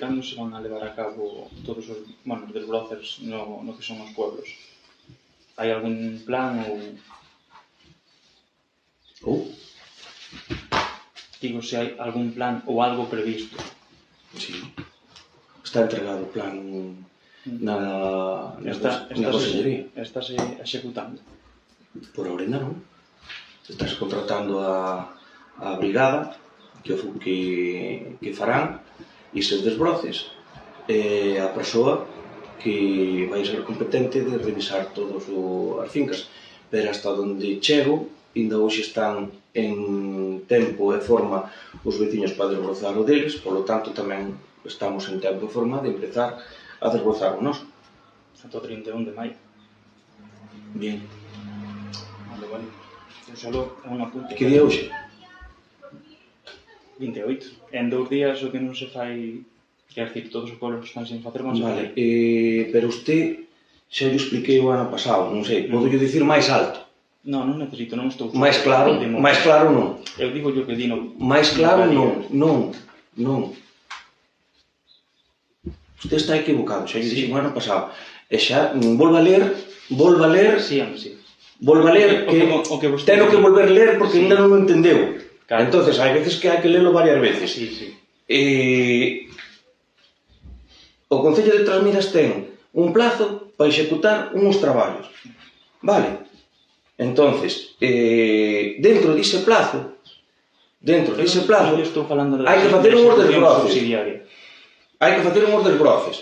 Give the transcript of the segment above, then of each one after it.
Cando se van a levar a cabo todos os desbrozos no que son os pueblos? Hai algún plan ou... Digo, se hai algún plan ou algo previsto. Sí. Está entregado o plan na consellería. Estáse executando? Por ahora non. Estás contratando a brigada que farán eses desbroces e a persoa que vai ser competente de revisar todas as fincas, pero hasta onde chego ainda hoxe están en tempo e forma os veciños para desbrozar o deles, polo tanto tamén estamos en tempo e forma de empezar a desbrozar o noso. Ata o 31 de maio. Bien. Vale. Solo é un apunte. Que día hoxe? 28. En 2 días o que non se fai, quer dicir, todos os pueblos están sin facer, non se Vale, fai. pero usted xa lle expliquei o ano pasado, non sei, podo lle dicir máis alto. Non necesito, non estou... Máis claro non. Eu digo yo que di no... Máis claro non. Usted está equivocado, xa lle dixen o ano pasado. E xa, volva a ler... Sí. Volva a ler que ten que volver a ler porque ainda non o entendeu. Entonces, hai veces que hai que lelo varias veces. Sí. O Concello de Trasmiras ten un plazo para executar uns traballos. Vale? Entonces, dentro dese plazo, hai que facer uns desbroces. Hai que facer uns desbroces.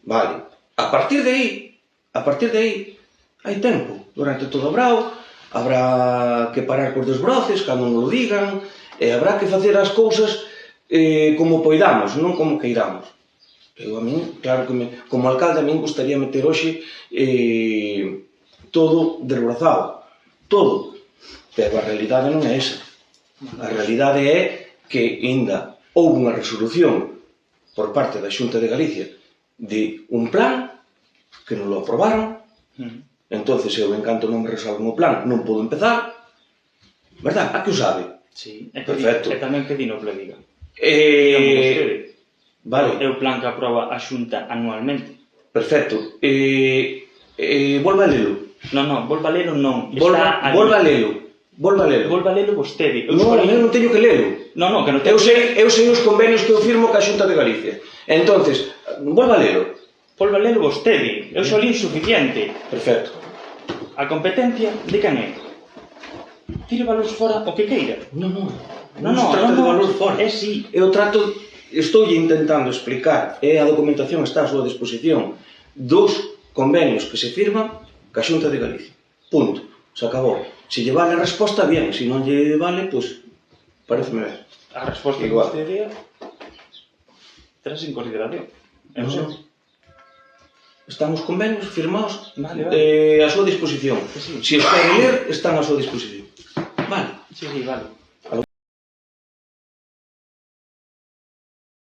Vale? A partir de aí, hai tempo. Durante todo o brao, habrá que parar cos desbroces, cando nos lo digan, e habrá que facer as cousas como poidamos, non como queiramos. Eu a min, claro que como alcalde a min gustaría meter hoxe todo desbrozado. Todo. Pero a realidade non é esa. A realidade é que ainda houve unha resolución por parte da Xunta de Galicia de un plan que non lo aprobaron. Entonces eu, en canto non me resolven o plan, non podo empezar. Verdad? A que o sabe? Sí. Perfecto. E tamén que di no plediga. Vale. É o plan que aproba a Xunta anualmente. Perfecto. Volva a lelo. Non, volva a lelo non. Volva a lelo. Volva a lelo vostede. Non, eu non teño que lelo. Non, que non teño que lelo. Eu sei os convenios que eu firmo ca Xunta de Galicia. Entonces, volva a lelo. Volva a lelo vostede. Eu sou insuficiente. Perfecto. A competencia de quen é? Tire valores fora o que queira. Non se trata de valores fora. É si. Estou intentando explicar, e a documentación está a súa disposición, dos convenios que se firman ca Xunta de Galicia. Punto. Se acabou. Se lle vale a resposta, bien. Se non lle vale, pois, pareceme ben. A resposta que vostede dea, terás en consideración. Eu sei. Están os convenios firmados a súa disposición. Se os quere ler, están a súa disposición. Vale. Sí, vale.